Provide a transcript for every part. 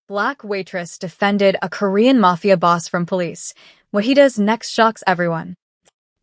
Black Waitress defended a Korean Mafia boss from police. What he does next shocks everyone.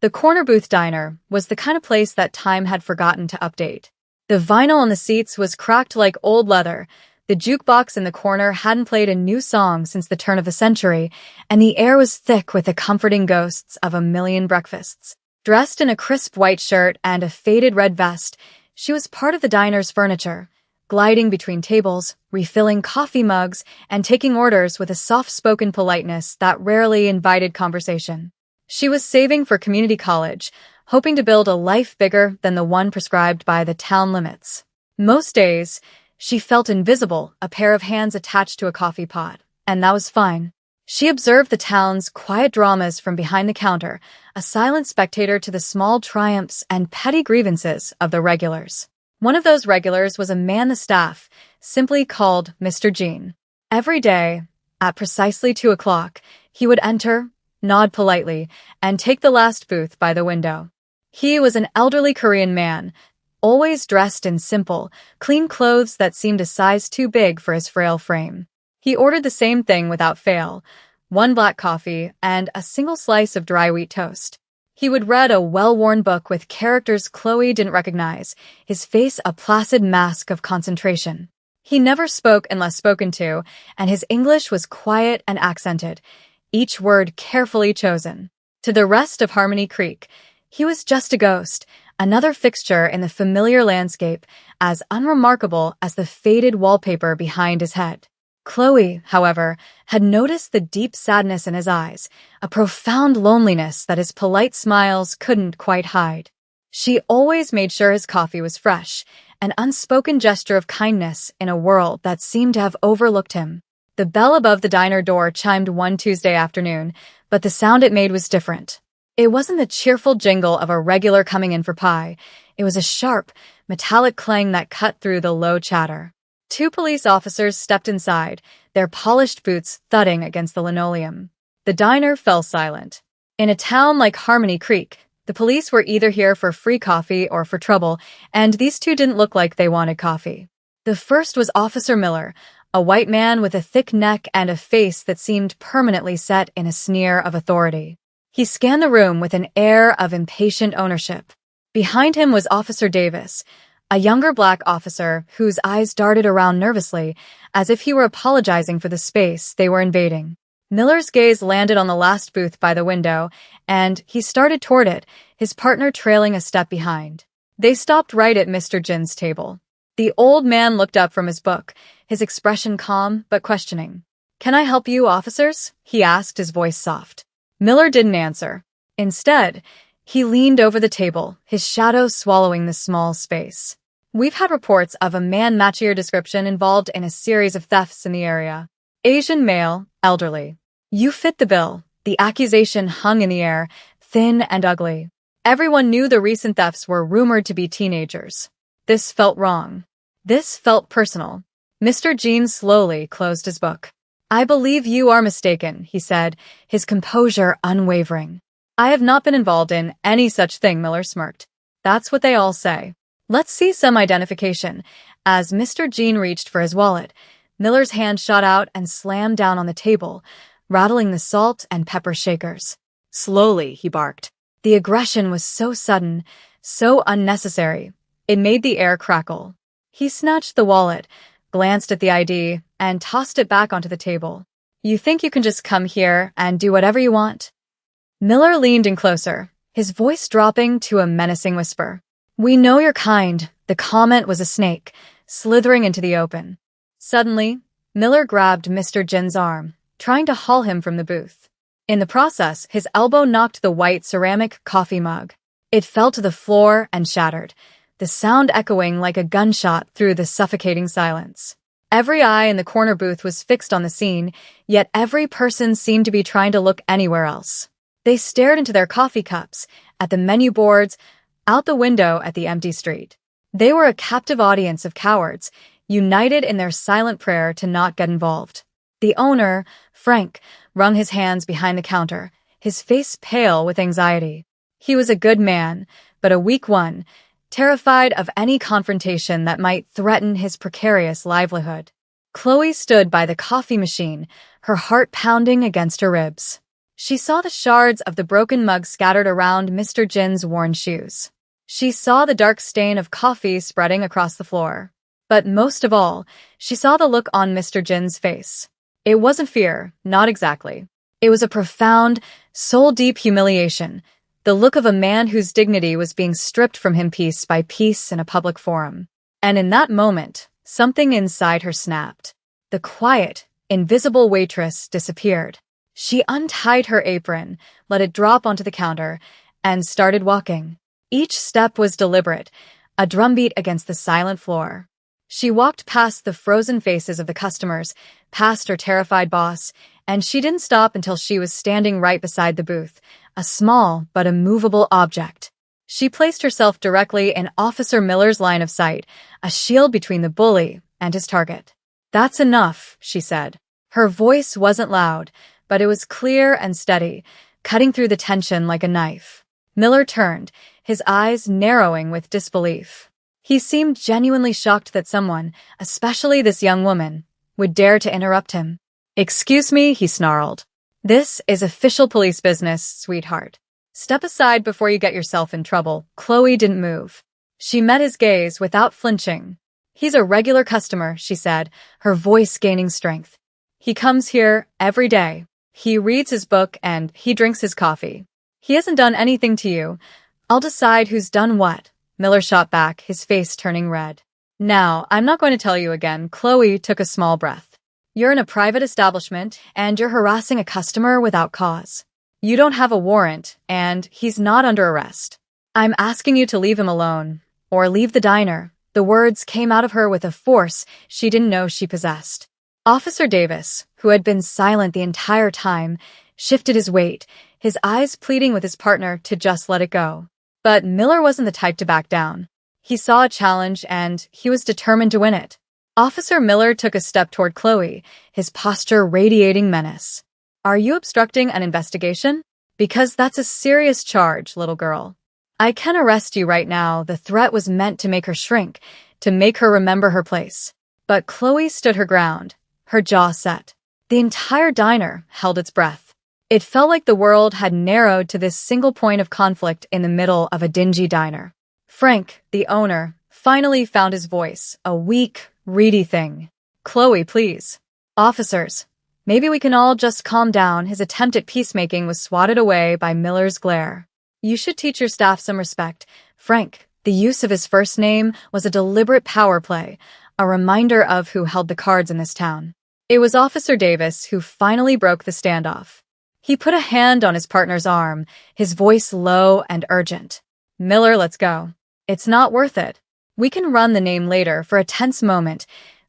The corner booth diner was the kind of place that time had forgotten to update. The vinyl on the seats was cracked like old leather. The jukebox in the corner hadn't played a new song since the turn of the century, and the air was thick with the comforting ghosts of a million breakfasts. Dressed in a crisp white shirt and a faded red vest, she was part of the diner's furniture, gliding between tables, refilling coffee mugs, and taking orders with a soft-spoken politeness that rarely invited conversation. She was saving for community college, hoping to build a life bigger than the one prescribed by the town limits. Most days, she felt invisible, a pair of hands attached to a coffee pot, and that was fine. She observed the town's quiet dramas from behind the counter, a silent spectator to the small triumphs and petty grievances of the regulars. One of those regulars was a man the staff simply called Mr. Jean. Every day, at precisely 2 o'clock, he would enter, nod politely, and take the last booth by the window. He was an elderly Korean man, always dressed in simple, clean clothes that seemed a size too big for his frail frame. He ordered the same thing without fail, 1 black coffee and a single slice of dry wheat toast. He would read a well-worn book with characters Chloe didn't recognize, his face a placid mask of concentration. He never spoke unless spoken to, and his English was quiet and accented, each word carefully chosen. To the rest of Harmony Creek, he was just a ghost, another fixture in the familiar landscape, as unremarkable as the faded wallpaper behind his head. Chloe, however, had noticed the deep sadness in his eyes, a profound loneliness that his polite smiles couldn't quite hide. She always made sure his coffee was fresh, an unspoken gesture of kindness in a world that seemed to have overlooked him. The bell above the diner door chimed one Tuesday afternoon, but the sound it made was different. It wasn't the cheerful jingle of a regular coming in for pie. It was a sharp, metallic clang that cut through the low chatter. 2 police officers stepped inside, their polished boots thudding against the linoleum. The diner fell silent. In a town like Harmony Creek, the police were either here for free coffee or for trouble, and these 2 didn't look like they wanted coffee. The first was Officer Miller, a white man with a thick neck and a face that seemed permanently set in a sneer of authority. He scanned the room with an air of impatient ownership. Behind him was Officer Davis, a younger black officer whose eyes darted around nervously, as if he were apologizing for the space they were invading. Miller's gaze landed on the last booth by the window, and he started toward it, his partner trailing a step behind. They stopped right at Mr. Jin's table. The old man looked up from his book, his expression calm but questioning. "Can I help you, officers?" he asked, his voice soft. Miller didn't answer. Instead, he leaned over the table, his shadow swallowing the small space. "We've had reports of a man matching your description involved in a series of thefts in the area. Asian male, elderly. You fit the bill." The accusation hung in the air, thin and ugly. Everyone knew the recent thefts were rumored to be teenagers. This felt wrong. This felt personal. Mr. Jean slowly closed his book. "I believe you are mistaken," he said, his composure unwavering. "I have not been involved in any such thing," Miller smirked. "That's what they all say. Let's see some identification." As Mr. Jean reached for his wallet, Miller's hand shot out and slammed down on the table, rattling the salt and pepper shakers. "Slowly," he barked. The aggression was so sudden, so unnecessary, it made the air crackle. He snatched the wallet, glanced at the ID, and tossed it back onto the table. "You think you can just come here and do whatever you want?" Miller leaned in closer, his voice dropping to a menacing whisper. "We know you're kind." The comment was a snake, slithering into the open. Suddenly, Miller grabbed Mr. Jin's arm, trying to haul him from the booth. In the process, his elbow knocked the white ceramic coffee mug. It fell to the floor and shattered, the sound echoing like a gunshot through the suffocating silence. Every eye in the corner booth was fixed on the scene, yet every person seemed to be trying to look anywhere else. They stared into their coffee cups, at the menu boards, out the window at the empty street. They were a captive audience of cowards, united in their silent prayer to not get involved. The owner, Frank, wrung his hands behind the counter, his face pale with anxiety. He was a good man, but a weak one, terrified of any confrontation that might threaten his precarious livelihood. Chloe stood by the coffee machine, her heart pounding against her ribs. She saw the shards of the broken mug scattered around Mr. Jin's worn shoes. She saw the dark stain of coffee spreading across the floor. But most of all, she saw the look on Mr. Jin's face. It wasn't fear, not exactly. It was a profound, soul-deep humiliation, the look of a man whose dignity was being stripped from him piece by piece in a public forum. And in that moment, something inside her snapped. The quiet, invisible waitress disappeared. She untied her apron, let it drop onto the counter, and started walking. Each step was deliberate, a drumbeat against the silent floor. She walked past the frozen faces of the customers, past her terrified boss, and she didn't stop until she was standing right beside the booth, a small but immovable object. She placed herself directly in Officer Miller's line of sight, a shield between the bully and his target. "That's enough," she said. Her voice wasn't loud, but it was clear and steady, cutting through the tension like a knife. Miller turned, his eyes narrowing with disbelief. He seemed genuinely shocked that someone, especially this young woman, would dare to interrupt him. "Excuse me," he snarled. "This is official police business, sweetheart. Step aside before you get yourself in trouble." Chloe didn't move. She met his gaze without flinching. "He's a regular customer," she said, her voice gaining strength. "He comes here every day. He reads his book and he drinks his coffee. He hasn't done anything to you. I'll decide who's done what." Miller shot back, his face turning red. "Now, I'm not going to tell you again." Chloe took a small breath. "You're in a private establishment, and you're harassing a customer without cause. You don't have a warrant, and he's not under arrest. I'm asking you to leave him alone, or leave the diner." The words came out of her with a force she didn't know she possessed. Officer Davis, who had been silent the entire time, shifted his weight, his eyes pleading with his partner to just let it go. But Miller wasn't the type to back down. He saw a challenge, and he was determined to win it. Officer Miller took a step toward Chloe, his posture radiating menace. "Are you obstructing an investigation? Because that's a serious charge, little girl. I can arrest you right now." The threat was meant to make her shrink, to make her remember her place. But Chloe stood her ground, her jaw set. The entire diner held its breath. It felt like the world had narrowed to this single point of conflict in the middle of a dingy diner. Frank, the owner, finally found his voice, a weak, reedy thing. "Chloe, please. Officers, maybe we can all just calm down." His attempt at peacemaking was swatted away by Miller's glare. "You should teach your staff some respect." Frank, the use of his first name, was a deliberate power play, a reminder of who held the cards in this town. It was Officer Davis who finally broke the standoff. He put a hand on his partner's arm, his voice low and urgent. "Miller, let's go. It's not worth it. We can run the name later." For a tense moment,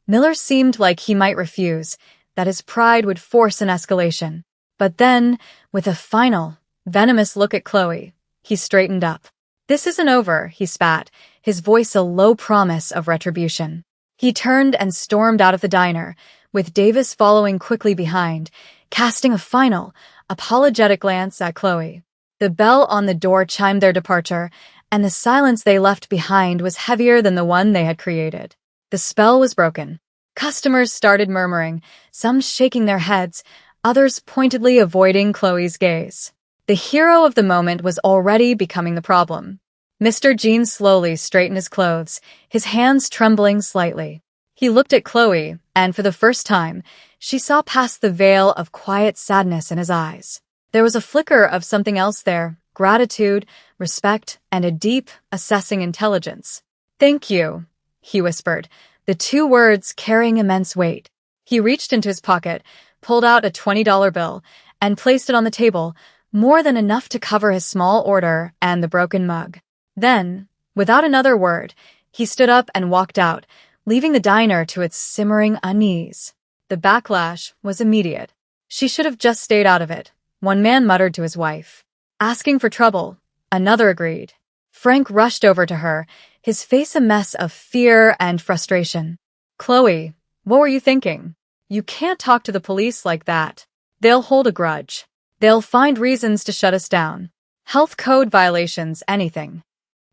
Miller seemed like he might refuse, that his pride would force an escalation. But then, with a final, venomous look at Chloe, he straightened up. "This isn't over," he spat, his voice a low promise of retribution. He turned and stormed out of the diner, with Davis following quickly behind, casting a final, apologetic glance at Chloe. The bell on the door chimed their departure, and the silence they left behind was heavier than the one they had created. The spell was broken. Customers started murmuring, some shaking their heads, others pointedly avoiding Chloe's gaze. The hero of the moment was already becoming the problem. Mr. Jean slowly straightened his clothes, his hands trembling slightly. He looked at Chloe, and for the first time, she saw past the veil of quiet sadness in his eyes. There was a flicker of something else there, gratitude, respect, and a deep, assessing intelligence. "Thank you," he whispered, the two words carrying immense weight. He reached into his pocket, pulled out a $20 bill, and placed it on the table, more than enough to cover his small order and the broken mug. Then, without another word, he stood up and walked out, leaving the diner to its simmering unease. The backlash was immediate. "She should have just stayed out of it," one man muttered to his wife. "Asking for trouble," another agreed. Frank rushed over to her, his face a mess of fear and frustration. "Chloe, what were you thinking? You can't talk to the police like that. They'll hold a grudge. They'll find reasons to shut us down. Health code violations, anything."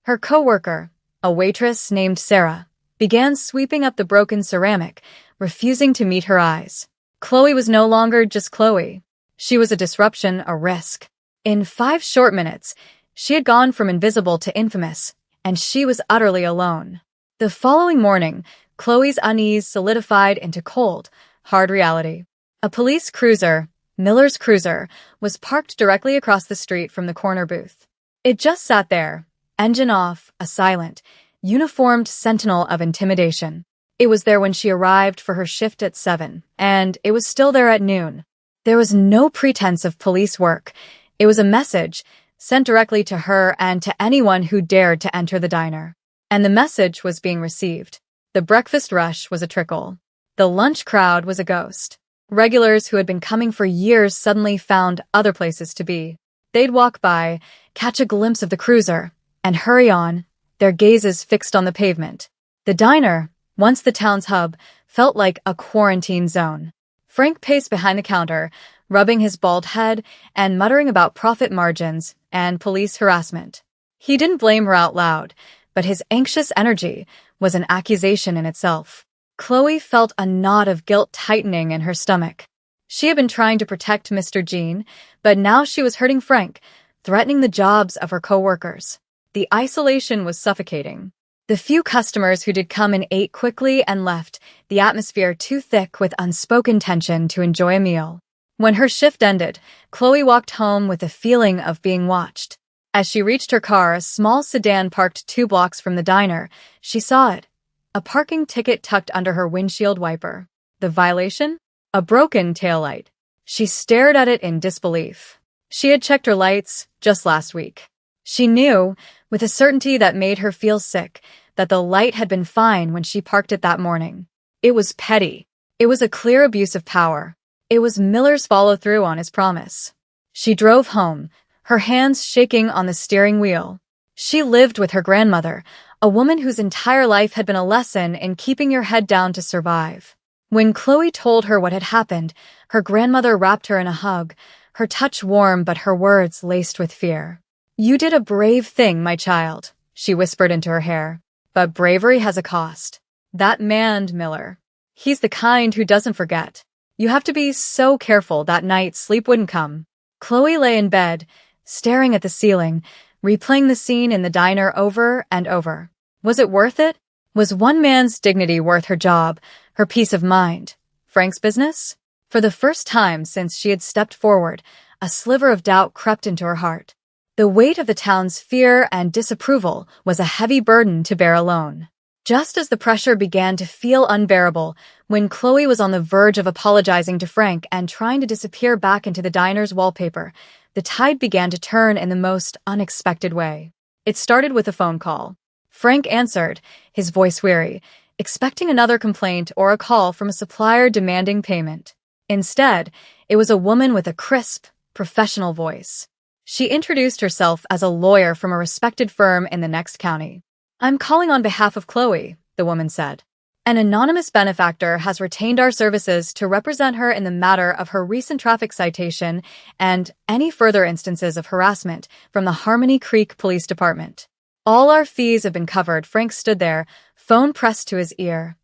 Her co-worker, a waitress named Sarah, began sweeping up the broken ceramic, refusing to meet her eyes. Chloe was no longer just Chloe. She was a disruption, a risk. In 5 short minutes, she had gone from invisible to infamous, and she was utterly alone. The following morning, Chloe's unease solidified into cold, hard reality. A police cruiser, Miller's Cruiser, was parked directly across the street from the corner booth. It just sat there, engine off, a silent, uniformed sentinel of intimidation. It was there when she arrived for her shift at 7, and it was still there at noon. There was no pretense of police work. It was a message, sent directly to her and to anyone who dared to enter the diner. And the message was being received. The breakfast rush was a trickle. The lunch crowd was a ghost. Regulars who had been coming for years suddenly found other places to be. They'd walk by, catch a glimpse of the cruiser, and hurry on, their gazes fixed on the pavement. The diner, once the town's hub, felt like a quarantine zone. Frank paced behind the counter, rubbing his bald head and muttering about profit margins and police harassment. He didn't blame her out loud, but his anxious energy was an accusation in itself. Chloe felt a knot of guilt tightening in her stomach. She had been trying to protect Mr. Jean, but now she was hurting Frank, threatening the jobs of her co-workers. The isolation was suffocating. The few customers who did come and ate quickly and left, the atmosphere too thick with unspoken tension to enjoy a meal. When her shift ended, Chloe walked home with a feeling of being watched. As she reached her car, a small sedan parked 2 blocks from the diner, she saw it. A parking ticket tucked under her windshield wiper. The violation? A broken taillight. She stared at it in disbelief. She had checked her lights just last week. She knew, with a certainty that made her feel sick, that the light had been fine when she parked it that morning. It was petty. It was a clear abuse of power. It was Miller's follow-through on his promise. She drove home, her hands shaking on the steering wheel. She lived with her grandmother, a woman whose entire life had been a lesson in keeping your head down to survive. When Chloe told her what had happened, her grandmother wrapped her in a hug, her touch warm but her words laced with fear. "You did a brave thing, my child," she whispered into her hair. "But bravery has a cost. That man, Miller. He's the kind who doesn't forget. You have to be so careful that night sleep wouldn't come." Chloe lay in bed, staring at the ceiling, replaying the scene in the diner over and over. Was it worth it? Was one man's dignity worth her job, her peace of mind? Frank's business? For the first time since she had stepped forward, a sliver of doubt crept into her heart. The weight of the town's fear and disapproval was a heavy burden to bear alone. Just as the pressure began to feel unbearable, when Chloe was on the verge of apologizing to Frank and trying to disappear back into the diner's wallpaper, the tide began to turn in the most unexpected way. It started with a phone call. Frank answered, his voice weary, expecting another complaint or a call from a supplier demanding payment. Instead, it was a woman with a crisp, professional voice. She introduced herself as a lawyer from a respected firm in the next county. "I'm calling on behalf of Chloe," the woman said. "An anonymous benefactor has retained our services to represent her in the matter of her recent traffic citation and any further instances of harassment from the Harmony Creek Police Department. All our fees have been covered." Frank stood there, phone pressed to his ear,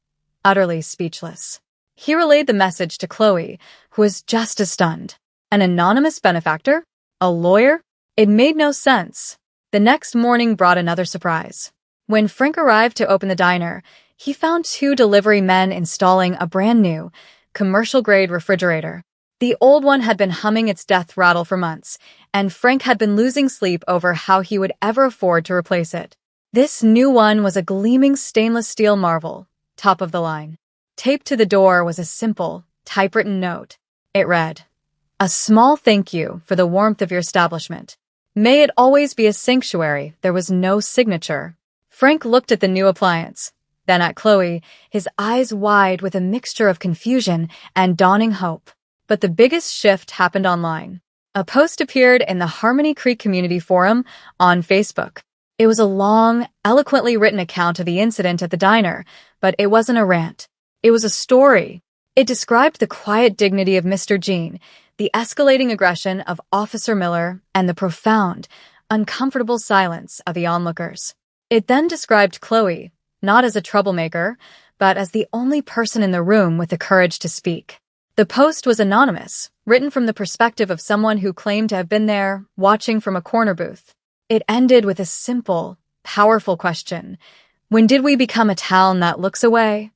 utterly speechless. He relayed the message to Chloe, who was just as stunned. An anonymous benefactor? A lawyer? It made no sense. The next morning brought another surprise. When Frank arrived to open the diner, he found 2 delivery men installing a brand new, commercial-grade refrigerator. The old one had been humming its death rattle for months, and Frank had been losing sleep over how he would ever afford to replace it. This new one was a gleaming stainless steel marvel, top of the line. Taped to the door was a simple, typewritten note. It read, "A small thank you for the warmth of your establishment. May it always be a sanctuary." There was no signature. Frank looked at the new appliance, then at Chloe, his eyes wide with a mixture of confusion and dawning hope. But the biggest shift happened online. A post appeared in the Harmony Creek Community Forum on Facebook. It was a long, eloquently written account of the incident at the diner, but it wasn't a rant. It was a story. It described the quiet dignity of Mr. Jean, the escalating aggression of Officer Miller, and the profound, uncomfortable silence of the onlookers. It then described Chloe, not as a troublemaker, but as the only person in the room with the courage to speak. The post was anonymous, written from the perspective of someone who claimed to have been there, watching from a corner booth. It ended with a simple, powerful question. When did we become a town that looks away?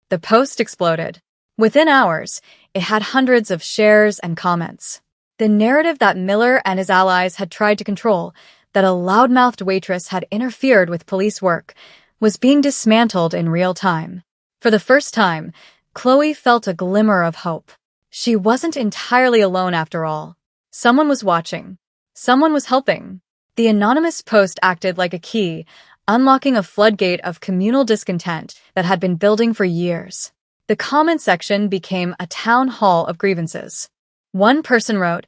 The post exploded. Within hours, it had hundreds of shares and comments. The narrative that Miller and his allies had tried to control, that a loudmouthed waitress had interfered with police work, was being dismantled in real time. For the first time, Chloe felt a glimmer of hope. She wasn't entirely alone after all. Someone was watching. Someone was helping. The anonymous post acted like a key, unlocking a floodgate of communal discontent that had been building for years. The comment section became a town hall of grievances. One person wrote,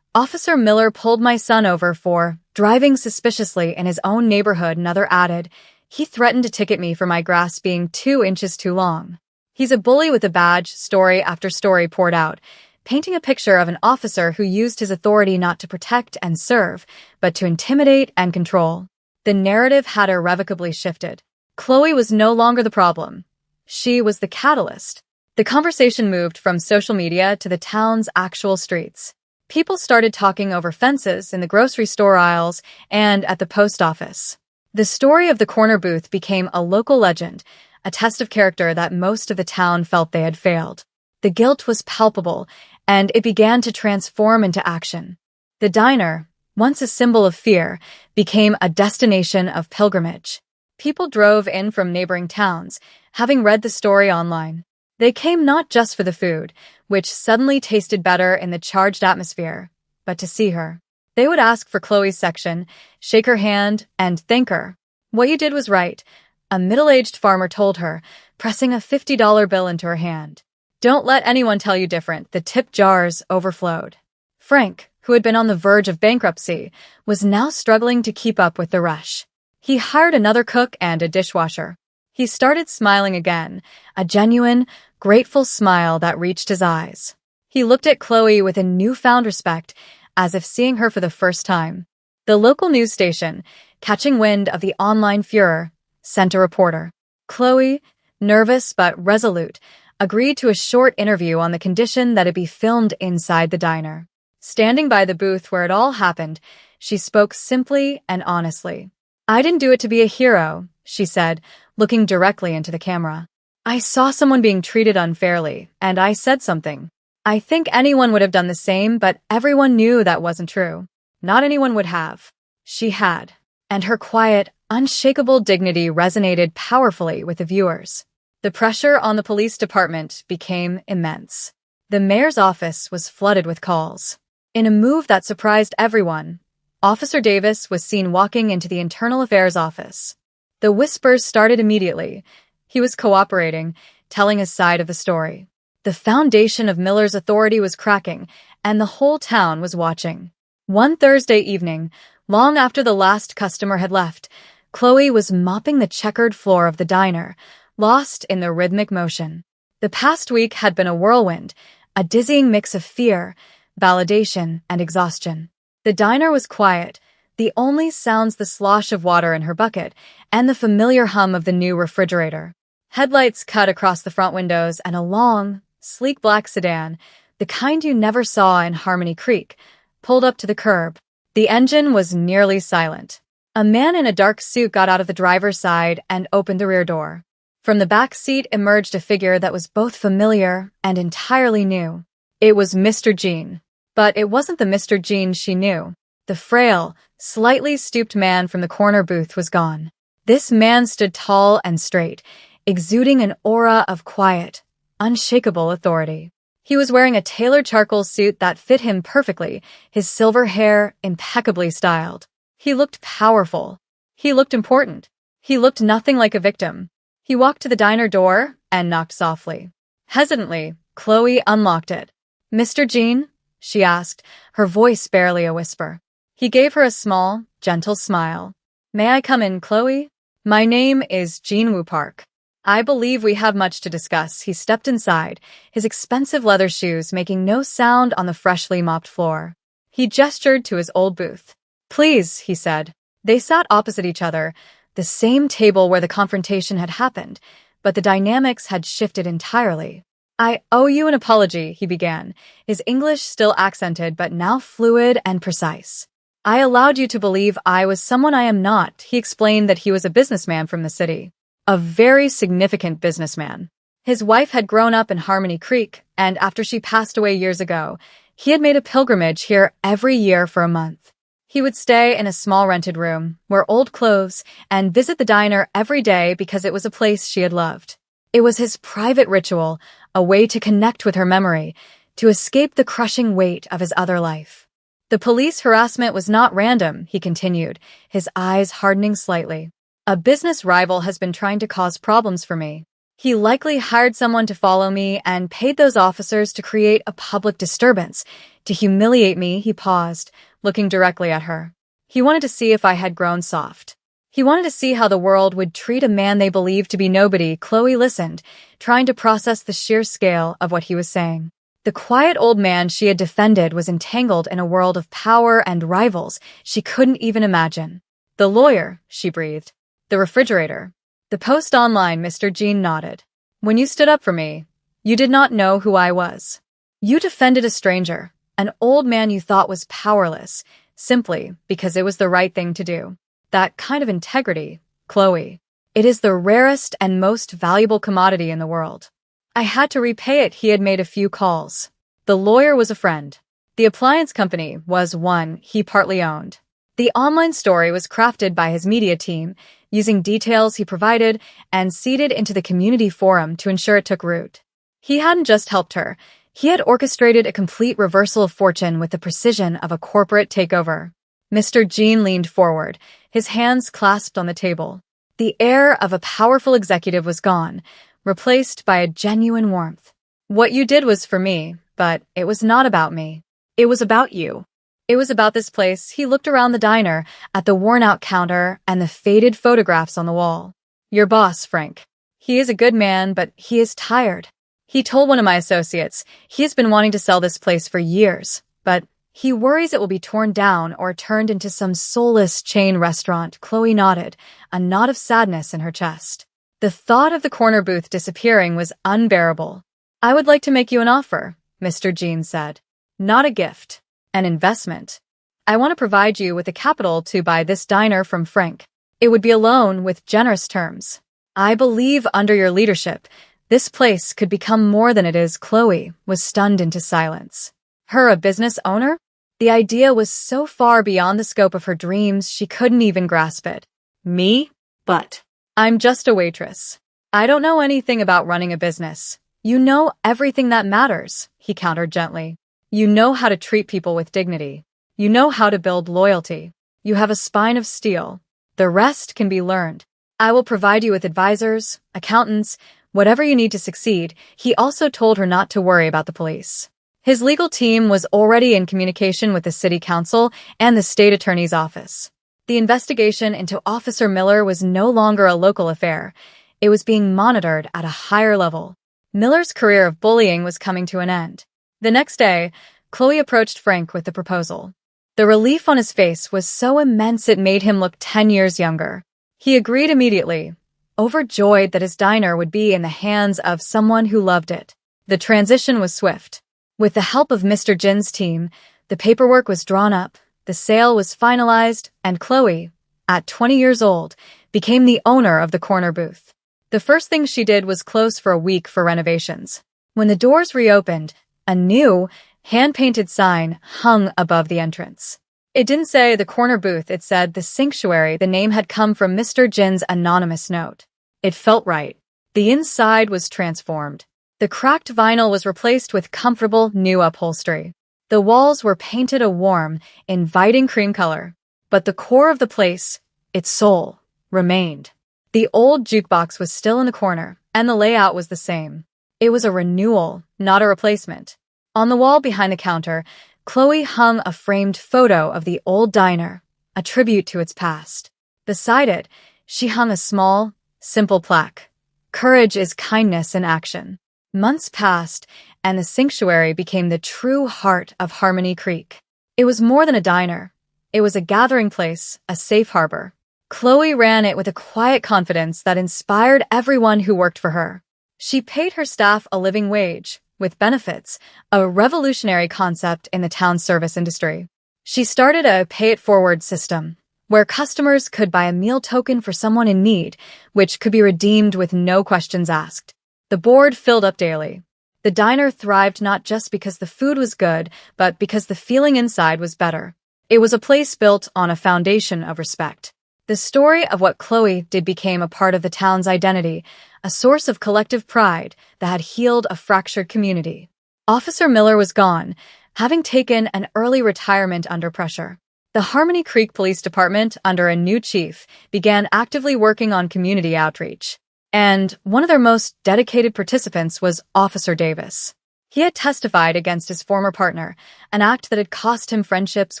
"Officer Miller pulled my son over for driving suspiciously in his own neighborhood." Another added, "He threatened to ticket me for my grass being 2 inches too long. He's a bully with a badge." Story after story poured out, painting a picture of an officer who used his authority not to protect and serve, but to intimidate and control. The narrative had irrevocably shifted. Chloe was no longer the problem. She was the catalyst. The conversation moved from social media to the town's actual streets. People started talking over fences in the grocery store aisles and at the post office. The story of the corner booth became a local legend, a test of character that most of the town felt they had failed. The guilt was palpable, and it began to transform into action. The diner, once a symbol of fear, became a destination of pilgrimage. People drove in from neighboring towns, having read the story online. They came not just for the food, which suddenly tasted better in the charged atmosphere, but to see her. They would ask for Chloe's section, shake her hand, and thank her. "What you did was right," a middle-aged farmer told her, pressing a $50 bill into her hand. "Don't let anyone tell you different." The tip jars overflowed. Frank, who had been on the verge of bankruptcy, was now struggling to keep up with the rush. He hired another cook and a dishwasher. He started smiling again, a genuine, grateful smile that reached his eyes. He looked at Chloe with a newfound respect, as if seeing her for the first time. The local news station, catching wind of the online furor, sent a reporter. Chloe, nervous but resolute, agreed to a short interview on the condition that it be filmed inside the diner. Standing by the booth where it all happened, she spoke simply and honestly. "I didn't do it to be a hero," she said, looking directly into the camera. "I saw someone being treated unfairly, and I said something. I think anyone would have done the same, but everyone knew that wasn't true. Not anyone would have. She had." And her quiet, unshakable dignity resonated powerfully with the viewers. The pressure on the police department became immense. The mayor's office was flooded with calls. In a move that surprised everyone, Officer Davis was seen walking into the Internal Affairs office. The whispers started immediately. He was cooperating, telling his side of the story. The foundation of Miller's authority was cracking, and the whole town was watching. One Thursday evening, long after the last customer had left, Chloe was mopping the checkered floor of the diner, lost in the rhythmic motion. The past week had been a whirlwind, a dizzying mix of fear, validation, and exhaustion. The diner was quiet, the only sounds the slosh of water in her bucket and the familiar hum of the new refrigerator. Headlights cut across the front windows, and a long, sleek black sedan, the kind you never saw in Harmony Creek, pulled up to the curb. The engine was nearly silent. A man in a dark suit got out of the driver's side and opened the rear door. From the back seat emerged a figure that was both familiar and entirely new. It was Mr. Jean. But it wasn't the Mr. Jean she knew. The frail, slightly stooped man from the corner booth was gone. This man stood tall and straight, exuding an aura of quiet, unshakable authority. He was wearing a tailored charcoal suit that fit him perfectly, his silver hair impeccably styled. He looked powerful. He looked important. He looked nothing like a victim. He walked to the diner door and knocked softly. Hesitantly, Chloe unlocked it. "Mr. Jean?" she asked, her voice barely a whisper. He gave her a small, gentle smile. "May I come in, Chloe? My name is Jean Woo Park. I believe we have much to discuss." He stepped inside, his expensive leather shoes making no sound on the freshly mopped floor. He gestured to his old booth. "Please," he said. They sat opposite each other, the same table where the confrontation had happened, but the dynamics had shifted entirely. "I owe you an apology," he began, his English still accented but now fluid and precise. "I allowed you to believe I was someone I am not." He explained that he was a businessman from the city. A very significant businessman. His wife had grown up in Harmony Creek, and after she passed away years ago, he had made a pilgrimage here every year for a month. He would stay in a small rented room, wear old clothes, and visit the diner every day because it was a place she had loved. It was his private ritual, a way to connect with her memory, to escape the crushing weight of his other life. "The police harassment was not random," he continued, his eyes hardening slightly. "A business rival has been trying to cause problems for me. He likely hired someone to follow me and paid those officers to create a public disturbance, to humiliate me." He paused, looking directly at her. He wanted to see if I had grown soft. He wanted to see how the world would treat a man they believed to be nobody. Chloe listened, trying to process the sheer scale of what he was saying. The quiet old man she had defended was entangled in a world of power and rivals she couldn't even imagine. "The lawyer," she breathed. "The refrigerator. The post online." Mr. Jean nodded. "When you stood up for me, you did not know who I was. You defended a stranger, an old man you thought was powerless, simply because it was the right thing to do. That kind of integrity, Chloe, it is the rarest and most valuable commodity in the world." I had to repay it. He had made a few calls. The lawyer was a friend. The appliance company was one he partly owned. The online story was crafted by his media team, using details he provided and seeded into the community forum to ensure it took root. He hadn't just helped her. He had orchestrated a complete reversal of fortune with the precision of a corporate takeover. Mr. Jean leaned forward, his hands clasped on the table. The air of a powerful executive was gone, replaced by a genuine warmth. "What you did was for me, but it was not about me. It was about you. It was about this place." He looked around the diner, at the worn-out counter and the faded photographs on the wall. "Your boss, Frank. He is a good man, but he is tired. He told one of my associates he has been wanting to sell this place for years, but he worries it will be torn down or turned into some soulless chain restaurant." Chloe nodded, a knot of sadness in her chest. The thought of the corner booth disappearing was unbearable. "I would like to make you an offer," Mr. Jean said. "Not a gift. An investment. I want to provide you with the capital to buy this diner from Frank. It would be a loan with generous terms. I believe under your leadership, this place could become more than it is." Chloe was stunned into silence. Her a business owner? The idea was so far beyond the scope of her dreams she couldn't even grasp it. "Me? But I'm just a waitress. I don't know anything about running a business." "You know everything that matters," he countered gently. "You know how to treat people with dignity. You know how to build loyalty. You have a spine of steel. The rest can be learned. I will provide you with advisors, accountants, whatever you need to succeed." He also told her not to worry about the police. His legal team was already in communication with the city council and the state attorney's office. The investigation into Officer Miller was no longer a local affair. It was being monitored at a higher level. Miller's career of bullying was coming to an end. The next day, Chloe approached Frank with the proposal. The relief on his face was so immense it made him look 10 years younger. He agreed immediately, overjoyed that his diner would be in the hands of someone who loved it. The transition was swift. With the help of Mr. Jin's team, the paperwork was drawn up, the sale was finalized, and Chloe, at 20 years old, became the owner of the corner booth. The first thing she did was close for a week for renovations. When the doors reopened, a new, hand-painted sign hung above the entrance. It didn't say the corner booth, it said the sanctuary. The name had come from Mr. Jin's anonymous note. It felt right. The inside was transformed. The cracked vinyl was replaced with comfortable, new upholstery. The walls were painted a warm, inviting cream color. But the core of the place, its soul, remained. The old jukebox was still in the corner, and the layout was the same. It was a renewal, not a replacement. On the wall behind the counter, Chloe hung a framed photo of the old diner, a tribute to its past. Beside it, she hung a small, simple plaque. "Courage is kindness in action." Months passed, and the sanctuary became the true heart of Harmony Creek. It was more than a diner. It was a gathering place, a safe harbor. Chloe ran it with a quiet confidence that inspired everyone who worked for her. She paid her staff a living wage, with benefits, a revolutionary concept in the town's service industry. She started a pay-it-forward system, where customers could buy a meal token for someone in need, which could be redeemed with no questions asked. The board filled up daily. The diner thrived not just because the food was good, but because the feeling inside was better. It was a place built on a foundation of respect. The story of what Chloe did became a part of the town's identity, a source of collective pride that had healed a fractured community. Officer Miller was gone, having taken an early retirement under pressure. The Harmony Creek Police Department, under a new chief, began actively working on community outreach. And one of their most dedicated participants was Officer Davis. He had testified against his former partner, an act that had cost him friendships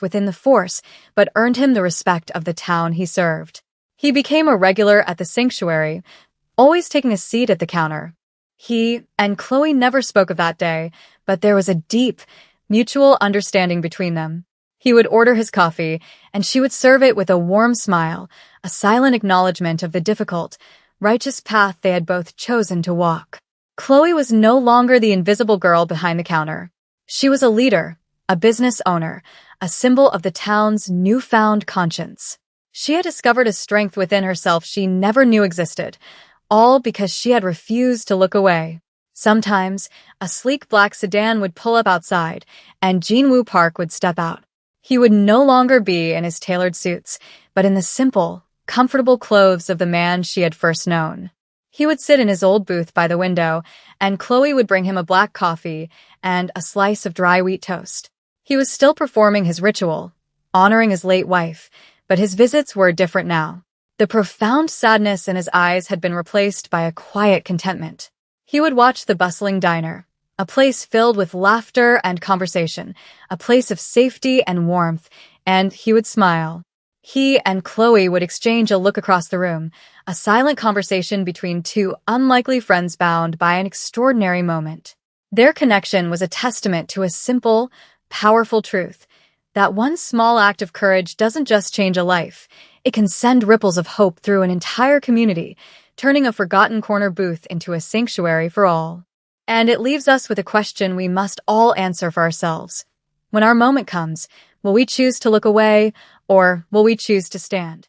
within the force, but earned him the respect of the town he served. He became a regular at the sanctuary, always taking a seat at the counter. He and Chloe never spoke of that day, but there was a deep, mutual understanding between them. He would order his coffee, and she would serve it with a warm smile, a silent acknowledgement of the difficult, righteous path they had both chosen to walk. Chloe was no longer the invisible girl behind the counter. She was a leader, a business owner, a symbol of the town's newfound conscience. She had discovered a strength within herself she never knew existed, all because she had refused to look away. Sometimes, a sleek black sedan would pull up outside, and Jinwoo Park would step out. He would no longer be in his tailored suits, but in the simple, comfortable clothes of the man she had first known. He would sit in his old booth by the window, and Chloe would bring him a black coffee and a slice of dry wheat toast. He was still performing his ritual, honoring his late wife, but his visits were different now. The profound sadness in his eyes had been replaced by a quiet contentment. He would watch the bustling diner, a place filled with laughter and conversation, a place of safety and warmth, and he would smile. He and Chloe would exchange a look across the room, a silent conversation between two unlikely friends bound by an extraordinary moment. Their connection was a testament to a simple, powerful truth, that one small act of courage doesn't just change a life, it can send ripples of hope through an entire community, turning a forgotten corner booth into a sanctuary for all. And it leaves us with a question we must all answer for ourselves. When our moment comes, will we choose to look away, or will we choose to stand?